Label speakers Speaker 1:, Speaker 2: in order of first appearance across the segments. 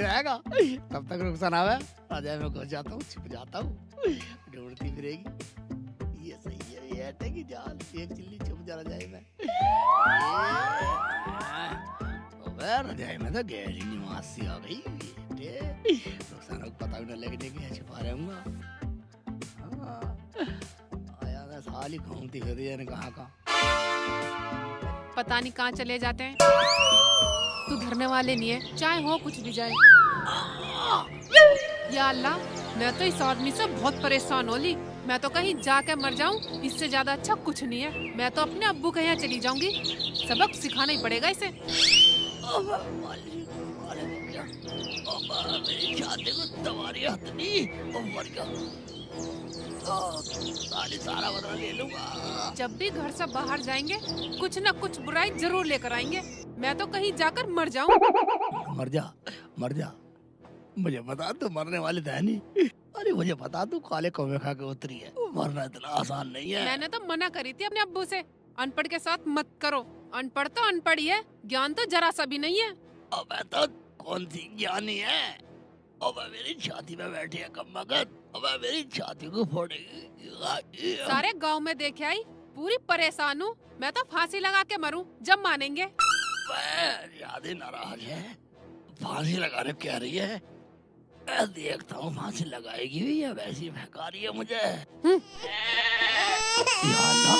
Speaker 1: रहेगा। तब तक रुखसान आवे, राजा में घुस जाता हूँ, छिप जाता हूँ, ढूंढती फिरेगी। ये सही है, ये हटे की जाल, एक चिल्ली छुप जा रजाई में। रजाई में तो गहरी निवासी आ गई। रुखसान को पता भी न लगने की छुपा रहूंगा। आया मैं साली घूमती फिर रही है कहाँ कहाँ।
Speaker 2: पता नहीं कहाँ चले जाते हैं। तू धरने वाले नहीं है, चाहे हो कुछ भी जाए। या अल्लाह, मैं तो इस आदमी से बहुत परेशान होली। मैं तो कहीं जाके मर जाऊं, इससे ज्यादा अच्छा कुछ नहीं है। मैं तो अपने अब्बू के यहाँ चली जाऊंगी, सबक सिखाना ही पड़ेगा इसे।
Speaker 1: सारा बदला ले लूंगा।
Speaker 2: जब भी घर से बाहर जाएंगे कुछ न कुछ बुराई जरूर लेकर आएंगे। मैं तो कहीं जाकर मर जाऊं।
Speaker 1: मर जा, मर जा। मुझे पता तू मरने वाली तो है नहीं। अरे मुझे पता तू काले कौवे खा के उतरी है। मरना इतना आसान नहीं है।
Speaker 2: मैंने तो मना करी थी अपने अब्बू से, अनपढ़ के साथ मत करो। अनपढ़ तो अनपढ़ ही है, ज्ञान तो जरा सा भी नहीं है।
Speaker 1: अबे तो कौन सी ज्ञानी है। अबे मेरी छाती में बैठी है कमबख्त। अबे मेरी छाती को फोड़ेगी।
Speaker 2: सारे गांव में देखे आई, पूरी परेशान हूँ। मैं तो फांसी लगा के मरूं, जब मानेंगे।
Speaker 1: ज्यादा नाराज है, फांसी लगाने कह रही है। मैं देखता हूँ फांसी लगाएगी भी या वैसी भगा रही है मुझे। या अल्लाह,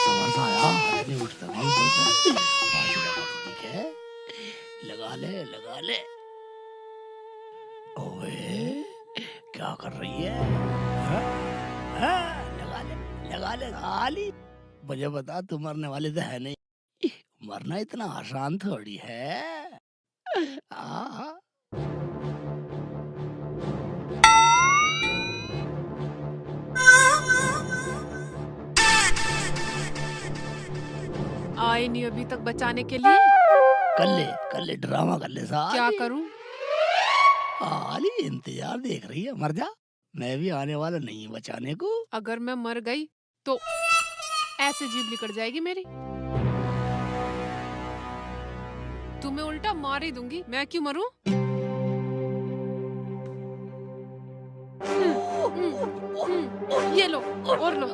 Speaker 1: समझ आया। नहीं उठता, नहीं उठता। फांसी लगाती ठीक है, लगा ले, लगा ले। ओए, क्या कर रही है? लगा ले, लगा ले, खाली। मुझे बता तू मरने वाली तो है नहीं। मरना इतना आसान थोड़ी है।
Speaker 2: आए नहीं अभी तक बचाने के लिए।
Speaker 1: कर ले ड्रामा कर ले साली।
Speaker 2: क्या करूं?
Speaker 1: आली इंतजार देख रही है, मर जा। मैं भी आने वाला नहीं बचाने को।
Speaker 2: अगर मैं मर गई तो ऐसे जीभ निकल जाएगी मेरी। तुम्हें उल्टा मार ही दूंगी। मैं क्यों मरूं? ये लो और लो।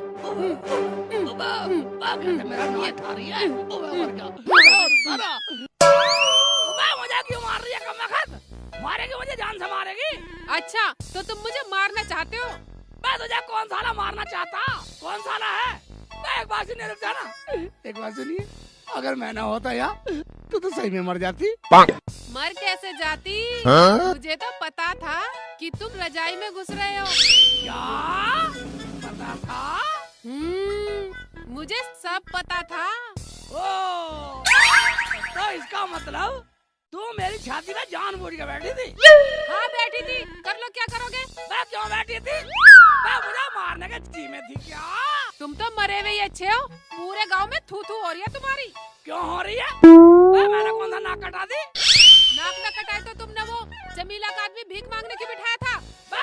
Speaker 1: मेरा नाक आ रही है। मुझे क्यों मार रही है कमबख्त? मारेगी मुझे, जान से मारेगी।
Speaker 2: अच्छा तो तुम मुझे मारना चाहते हो?
Speaker 1: मैं तुझे कौन साला मारना चाहता? कौन साला है? एक बार सुनिए, रुक जाना। एक बार सुनिए, अगर मैं ना होता यार तो सही में मर जाती।
Speaker 2: मर कैसे जाती? मुझे तो पता था कि तुम रजाई में घुस रहे हो।
Speaker 1: क्या पता था?
Speaker 2: मुझे सब पता था।
Speaker 1: ओ, तो इसका मतलब तू मेरी छाती में जानबूझ के बैठी थी?
Speaker 2: हाँ बैठी थी। कर लो, क्या करोगे?
Speaker 1: मैं क्यों बैठी थी? मैं मुझे मारने के जी में थी क्या?
Speaker 2: तुम तो मरे हुए ही अच्छे हो। पूरे गांव में थू थू हो रही है तुम्हारी।
Speaker 1: क्यों हो रही है? मैंने कौन सा नाक कटा दी?
Speaker 2: नाक न कटाए तो तुमने वो जमीला का आदमी भीख मांगने की बिठाया था।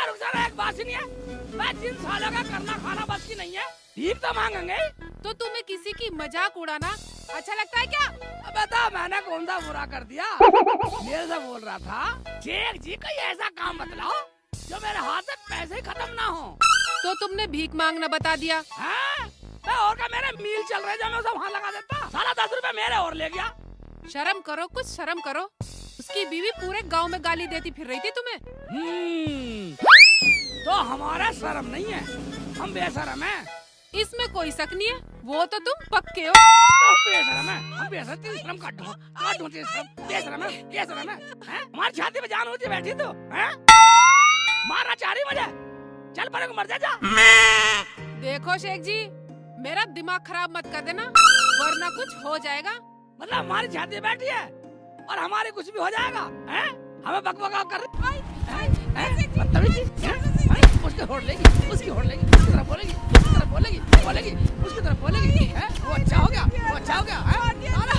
Speaker 1: रुक जा, एक बात सुनिए। मैं 3 सालों का करना खाना बस की नहीं है, भीख तो मांगेंगे।
Speaker 2: तो तुम्हें किसी की मजाक उड़ाना अच्छा लगता है क्या?
Speaker 1: बता, मैंने कौन सा बुरा कर दिया? मेरे से बोल रहा था शेख जी कोई ऐसा काम बतलाओ जो मेरे हाथ से पैसे ही खत्म ना हो।
Speaker 2: तो तुमने भीख मांगना बता दिया।
Speaker 1: और का मेरे मील चल रहे जो मैं उसे वहाँ लगा देता। साला 10 रुपए मेरे और ले गया।
Speaker 2: शर्म करो, कुछ शर्म करो। उसकी बीवी पूरे गांव में गाली देती फिर रही थी तुम्हें।
Speaker 1: तो हमारा शर्म नहीं है, हम बेशरम हैं।
Speaker 2: इसमें कोई शक नहीं है, वो तो तुम पक्के हो।
Speaker 1: तो बेशरम है, हम बेशरम शर्म काटो बेशरम है, बेशरम है। हमारी छाती में जान होती बैठी तो मारना चाह रही मुझे। चल पर मर जा।
Speaker 2: देखो शेख जी, मेरा दिमाग खराब मत कर देना, वरना कुछ हो जाएगा।
Speaker 1: मतलब हमारी छाती बैठी है और हमारे कुछ भी हो जाएगा? हमें बकबका कर उसकी होड़ लेगी, उसकी होड़ लेगी, उसकी तरफ बोलेगी, उसकी तरफ बोलेगी, बोलेगी, उसकी तरफ बोलेगी। वो अच्छा हो गया, वो अच्छा हो गया।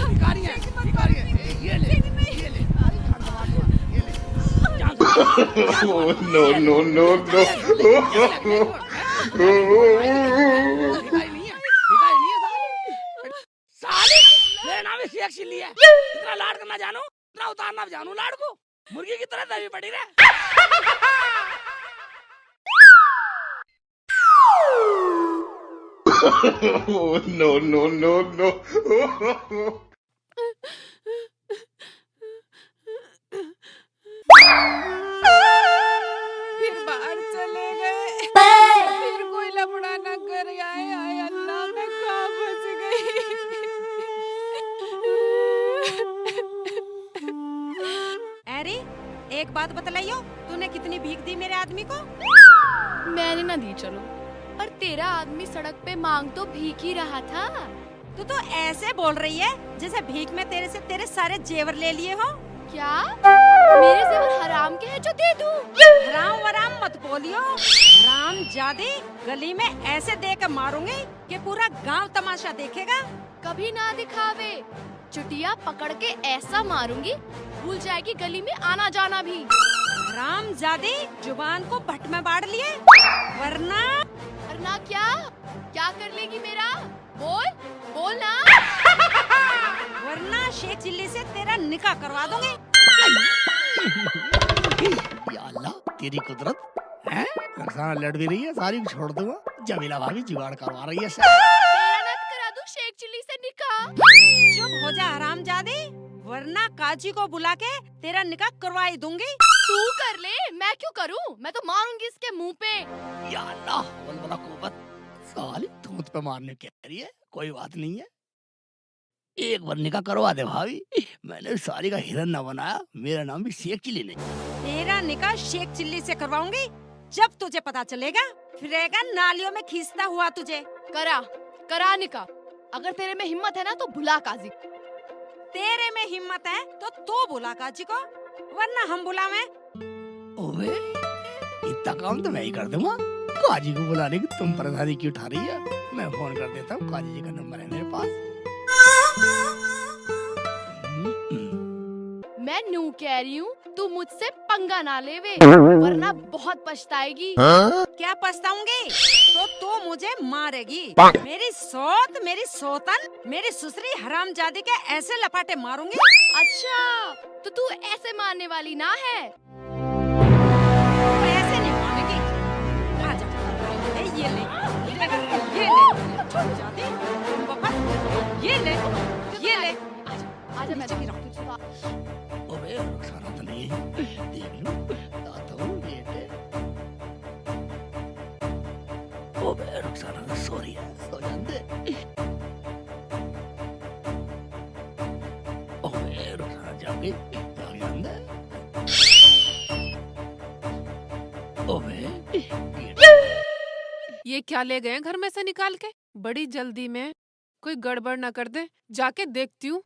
Speaker 1: भिखारी है, भिखारी है। ये ले, ये ले, ये ले।
Speaker 3: No, no, no, no.
Speaker 1: भिखारी नहीं है, भिखारी नहीं है साली। साली मेरा नाम शेख चिल्ली है। इतना लाड करना जानू, इतना उतारना जानू लाड को। मुर्गी की तरह दबी पड़ी रे।
Speaker 3: No, no, no, no.
Speaker 2: फिर बाहर चले गए, फिर कोई लफड़ा न कर आए। आए अल्लाह, मैं कहाँ फंस गई।
Speaker 4: अरे एक बात बतलाइयो, तूने कितनी भीख दी मेरे आदमी को?
Speaker 5: मैंने ना दी चलो, पर तेरा आदमी सड़क पे मांग तो भीख ही रहा था।
Speaker 4: तू तो ऐसे बोल रही है जैसे भीख में तेरे से तेरे सारे जेवर ले लिए हो।
Speaker 5: क्या मेरे जेवर हराम के हैं जो दे दूं?
Speaker 4: हराम वराम मत बोलियो। हराम जादी, गली में ऐसे दे के मारूंगी कि पूरा गांव तमाशा देखेगा।
Speaker 5: कभी ना दिखावे, चुटिया पकड़ के ऐसा मारूंगी भूल जाएगी गली में आना जाना भी।
Speaker 4: हराम जादी, जुबान को भट में बांट लिए, वरना
Speaker 5: क्या क्या कर लेगी मेरा? बोल बोल ना।
Speaker 4: वरना शेख चिल्ली से तेरा निकाह करवा दूंगी।
Speaker 1: या अल्लाह, तेरी कुदरत है। रक्साना लड़ भी रही है, सारी को छोड़ दूंगा। जमीला भाभी जुगाड़ करवा रही है।
Speaker 5: तेरा नक करा दूं शेख चिल्ली से निकाह।
Speaker 4: चुप हो जा हराम जादी, वरना काजी को बुला के तेरा निकाह करवाई दूंगी।
Speaker 5: तू कर ले, मैं क्यों करूं? मैं तो मारूंगी इसके मुंह पे।
Speaker 1: या अल्लाह, वल्ला कुव्वत। साली थूत पे मारने कह रही है, कोई बात नहीं है। एक बार निकाह करवा दे भाभी। मैंने सारी का हिरन ना बनाया, मेरा नाम भी शेख चिल्ली नहीं।
Speaker 4: तेरा निकाह शेख चिल्ली से करवाऊंगी। जब तुझे पता चलेगा फिरेगा नालियों में खींचता हुआ तुझे।
Speaker 5: करा निकाह। अगर तेरे में हिम्मत है ना तो बुला काजी।
Speaker 4: तेरे में हिम्मत है तो तू बुला काजी को, वरना हम बुलावे।
Speaker 1: ओबे, इतना काम तो मैं ही कर दूंगा। काजी को बुलाने की तुम परेशानी क्यों उठा रही है? मैं फोन कर देता हूँ, काजी जी का नंबर है मेरे पास।
Speaker 5: मैं नू कह रही हूँ, तू मुझसे पंगा ना लेवे, वरना बहुत पछताएगी।
Speaker 4: क्या पछताऊंगी? तो तू मुझे मारेगी। मेरी सोतन, मेरी सुसरी हरामजादी के ऐसे लपाटे मारूंगी।
Speaker 5: अच्छा, तो तू ऐसे मारने वाली ना है?
Speaker 4: ऐसे नहीं मारेगी। आजा, ये ले, जादी, पापा, ये ले।
Speaker 5: आजा मैं तेरी रखती हूँ।
Speaker 1: ओबे, रक्साना तो नहीं है। देख लूं, लाता हूँ ये ले। ओबे, रक्साना तो सो रही है, सो जान दे। ओबे, रक्साना जाग जान दे। ओबे,
Speaker 2: ये क्या ले गए घर में से निकाल के? बड़ी जल्दी में, कोई गड़बड़ ना कर दे। जाके देखती हूँ।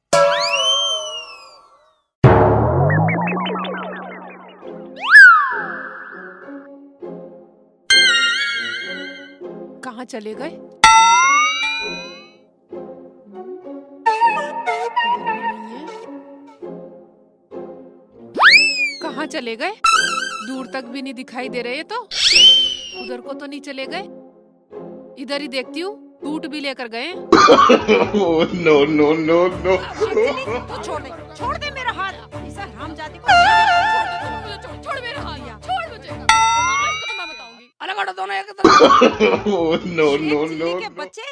Speaker 2: कहाँ चले गए? कहाँ चले गए? दूर तक भी नहीं दिखाई दे रहे। तो उधर को तो नहीं चले गए। इधर ही देखती हूँ, बूट भी लेकर गए।
Speaker 3: No, no, no, no.
Speaker 4: तू छोड़ दे मेरा हाथ। इस हरामजादी को
Speaker 5: छोड़ मेरा हाथ, छोड़ मुझे। आज तो मैं बताऊंगी।
Speaker 1: अलग हटो दोनों एक तरफ।
Speaker 3: No,
Speaker 4: Sheikh
Speaker 3: no,
Speaker 4: Chilli
Speaker 3: no,
Speaker 4: के
Speaker 3: no.
Speaker 4: बच्चे,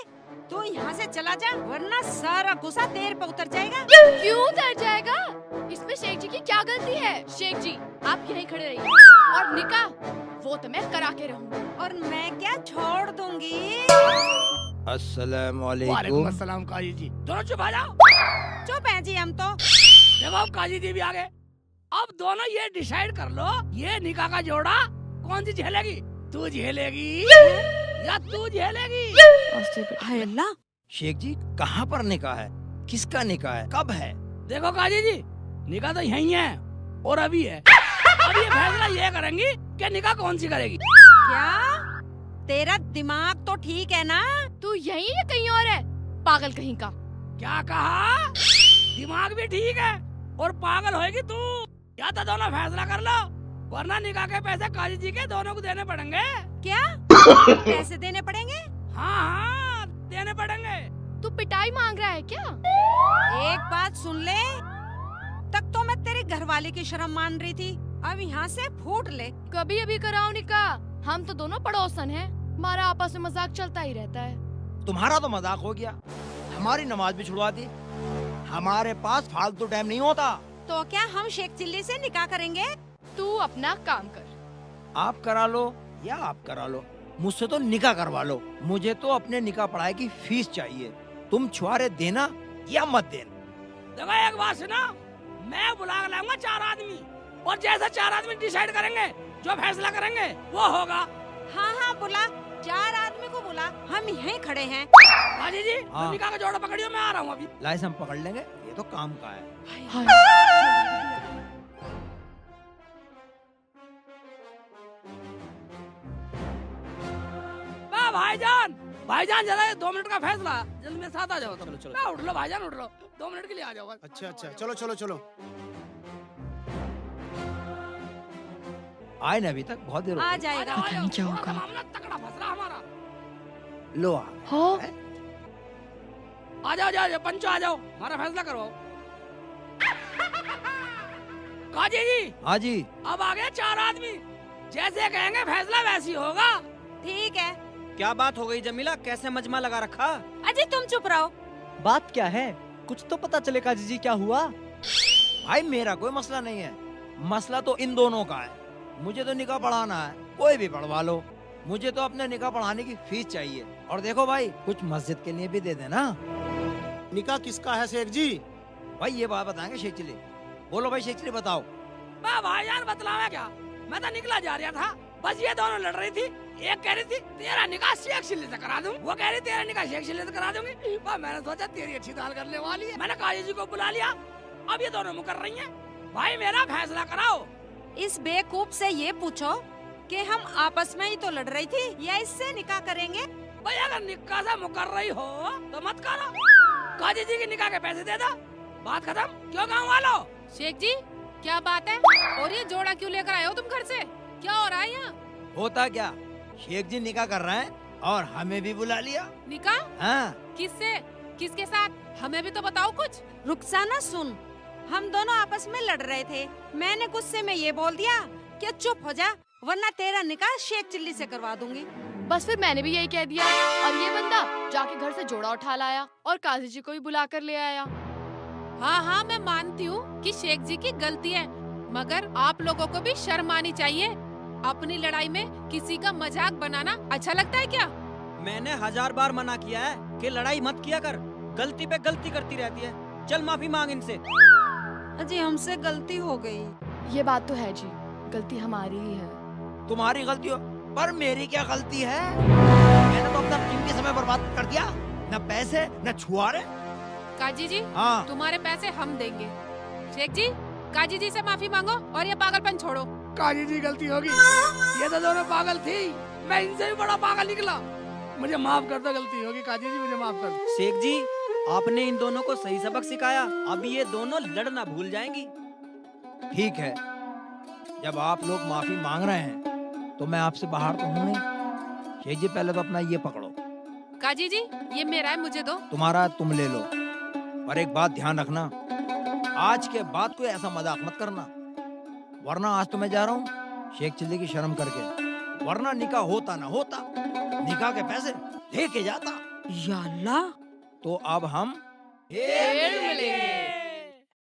Speaker 4: तू यहाँ से चला जा, वरना सारा गुस्सा तेरे पे उतर जाएगा।
Speaker 5: क्यों उतर जाएगा? इसमें शेख जी की क्या गलती है? शेख जी, आप यहीं खड़े रहिए, और निकाह वो तो मैं करा के रहूंगी।
Speaker 4: और मैं क्या छोड़ दूंगी?
Speaker 6: अस्सलाम
Speaker 1: वालेकुम
Speaker 6: वालेकुम।
Speaker 1: अस्सलाम काजी जी। दोनों चुप आ जाओ।
Speaker 4: चुप है जी हम तो।
Speaker 1: देखो अब काजी जी भी आ गए। अब दोनों ये डिसाइड कर लो, ये निकाह का जोड़ा कौन सी झेलेगी? तू झेलेगी या तू झेलेगी?
Speaker 4: हाय अल्लाह,
Speaker 6: शेख जी कहाँ पर निकाह है? किसका निकाह है? कब है?
Speaker 1: देखो काजी जी, निकाह तो यही है और अभी है। अब ये फैसला ये करेंगी कि निकाह कौन सी करेगी।
Speaker 4: क्या तेरा दिमाग तो ठीक है ना?
Speaker 5: तू यहीं है कहीं और है, पागल कहीं का।
Speaker 1: क्या कहा? दिमाग भी ठीक है और पागल होएगी तू। या तो दोनों फैसला कर लो, वरना निकाह के पैसे काजी जी के दोनों को देने पड़ेंगे।
Speaker 4: क्या पैसे देने पड़ेंगे?
Speaker 1: हाँ, देने पड़ेंगे।
Speaker 5: तू पिटाई मांग रहा है क्या?
Speaker 4: एक बात सुन ले, तक तो मैं तेरी घरवाली की शर्म मान रही थी, अब यहाँ से फूट ले।
Speaker 5: कभी अभी कराओ निकाह, हम तो दोनों पड़ोसन हैं, हमारा आपस में मजाक चलता ही रहता है।
Speaker 6: तुम्हारा तो मजाक हो गया, हमारी नमाज भी छुड़वा दी। हमारे पास फालतू टाइम नहीं होता।
Speaker 4: तो क्या हम शेख चिल्ली से निकाह करेंगे?
Speaker 5: तू अपना काम कर।
Speaker 6: आप करा लो या आप करा लो, मुझसे तो निकाह करवा लो। मुझे तो अपने निकाह पढ़ाई की फीस चाहिए। तुम छुआरे देना या मत देना।
Speaker 1: देखो एक बात सुना, मैं बुला कर लाऊंगा 4 आदमी, और जैसा 4 आदमी डिसाइड करेंगे, जो फैसला करेंगे वो होगा।
Speaker 4: हाँ हाँ बुला, 4 आदमी को बुला, हम यहीं खड़े हैं।
Speaker 1: हाजी जी,
Speaker 6: हाँ।
Speaker 1: निकाह का जोड़ा पकड़ियो, मैं आ रहा हूँ अभी।
Speaker 6: लाइसेंस पकड़ लेंगे, ये तो काम का है।
Speaker 1: भाईजान, भाईजान जरा 2 मिनट का फैसला, जल्दी मेरे साथ आ जाओ। चलो चलो, उठ लो भाईजान, उठ लो, 2 मिनट के लिए आ जाओ बस।
Speaker 7: अच्छा अच्छा, चलो चलो चलो।
Speaker 6: आए ना अभी तक, बहुत देर हो
Speaker 4: आ
Speaker 6: गई।
Speaker 4: जाएगा।
Speaker 1: पता नहीं क्या होगा, मामला तगड़ा फंस रहा हमारा।
Speaker 6: लो आ
Speaker 5: हो
Speaker 1: आ जाओ पंचो, आ जाओ, हमारा फैसला करो। काजी जी,
Speaker 6: हाँ जी।
Speaker 1: अब आ गए 4 आदमी, जैसे कहेंगे फैसला वैसी होगा।
Speaker 4: ठीक है।
Speaker 8: क्या बात हो गई जमीला, कैसे मजमा लगा रखा?
Speaker 4: अजी तुम चुप रहो।
Speaker 8: बात क्या है, कुछ तो पता चले काजी जी, क्या हुआ?
Speaker 6: भाई मेरा कोई मसला नहीं है, मसला तो इन दोनों का है। मुझे तो निकाह पढ़ाना है, कोई भी पढ़वा लो। मुझे तो अपने निकाह पढ़ाने की फीस चाहिए। और देखो भाई, कुछ मस्जिद के लिए भी दे देना।
Speaker 7: निकाह किसका है शेख जी?
Speaker 6: भाई ये बात बताएंगे शेख चिल्ली। बोलो भाई शेख चिल्ली, बताओ।
Speaker 1: मैं भाईजान बतलावा क्या, मैं तो निकला जा रहा था, बस ये दोनों लड़ रही थी। एक कह रही थी तेरा निकाह शेख चिल्ली से करा दूं, वो कह रही तेरा निकाह शेख चिल्ली से करा दूंगी। बस मैंने सोचा तेरी अच्छी दाल करने वाली है, मैंने काजी जी को बुला लिया। अब ये दोनों मुकर रही हैं। भाई मेरा फैसला कराओ।
Speaker 4: इस बेवकूफ से ये पूछो कि हम आपस में ही तो लड़ रही थी, या इससे निकाह करेंगे?
Speaker 1: भाई अगर निकाह से मुकर रही हो तो मत करो, काजी जी के निकाह के पैसे दे दो, बात खत्म। क्यों गाँव वालों?
Speaker 2: शेख जी क्या बात है, और ये जोड़ा क्यों लेकर आए हो तुम घर से? क्या हो रहा है यहाँ?
Speaker 6: होता क्या, शेख जी निकाह कर रहे हैं और हमें भी बुला लिया।
Speaker 2: निकाह?
Speaker 6: हाँ।
Speaker 2: किससे, किसके साथ? हमें भी तो बताओ कुछ।
Speaker 4: रुखसाना सुन, हम दोनों आपस में लड़ रहे थे, मैंने गुस्से में ये बोल दिया कि चुप हो जा, वरना तेरा निकाह शेख चिल्ली से करवा दूंगी।
Speaker 5: बस फिर मैंने भी यही कह दिया, और ये बंदा जाके घर से जोड़ा उठा लाया और काजी जी को भी बुला कर ले आया।
Speaker 2: हाँ हाँ मैं मानती हूँ कि शेख जी की गलती है, मगर आप लोगों को भी शर्म आनी चाहिए। अपनी लड़ाई में किसी का मजाक बनाना अच्छा लगता है क्या?
Speaker 8: मैंने 1000 बार मना किया है कि लड़ाई मत किया कर, गलती पे गलती करती रहती है। चल माफी मांग इनसे।
Speaker 4: अजी हमसे गलती हो गई।
Speaker 5: ये बात तो है जी, गलती हमारी ही है।
Speaker 6: तुम्हारी गलती हो, पर मेरी क्या गलती है? मैंने तो अपना कीमती समय बर्बाद कर दिया, न पैसे न छुआरे।
Speaker 2: काजी जी
Speaker 6: हाँ।
Speaker 2: तुम्हारे पैसे हम देंगे। शेख जी काजी जी से माफी मांगो और ये पागलपन छोड़ो।
Speaker 1: काजी जी गलती होगी, ये तो दोनों पागल थी, मैं इनसे भी बड़ा पागल निकला। मुझे माफ कर दो, गलती होगी काजी जी, मुझे माफ कर दो।
Speaker 8: शेख जी आपने इन दोनों को सही सबक सिखाया, अब ये दोनों लड़ना भूल जाएंगी।
Speaker 6: ठीक है, जब आप लोग माफी मांग रहे हैं तो मैं आपसे बाहर तो हूँ नहीं। शेख जी पहले तो अपना ये पकड़ो।
Speaker 2: काजी जी ये मेरा है, मुझे दो।
Speaker 6: तुम्हारा तुम ले लो, और एक बात ध्यान रखना, आज के बाद कोई ऐसा मजाक मत करना, वरना आज तो मैं जा रहा हूँ शेख चिल्ली की शर्म करके, वरना निकाह होता ना होता, निकाह के पैसे लेके जाता।
Speaker 4: या अल्लाह।
Speaker 6: तो अब हम
Speaker 2: फिर मिलेंगे।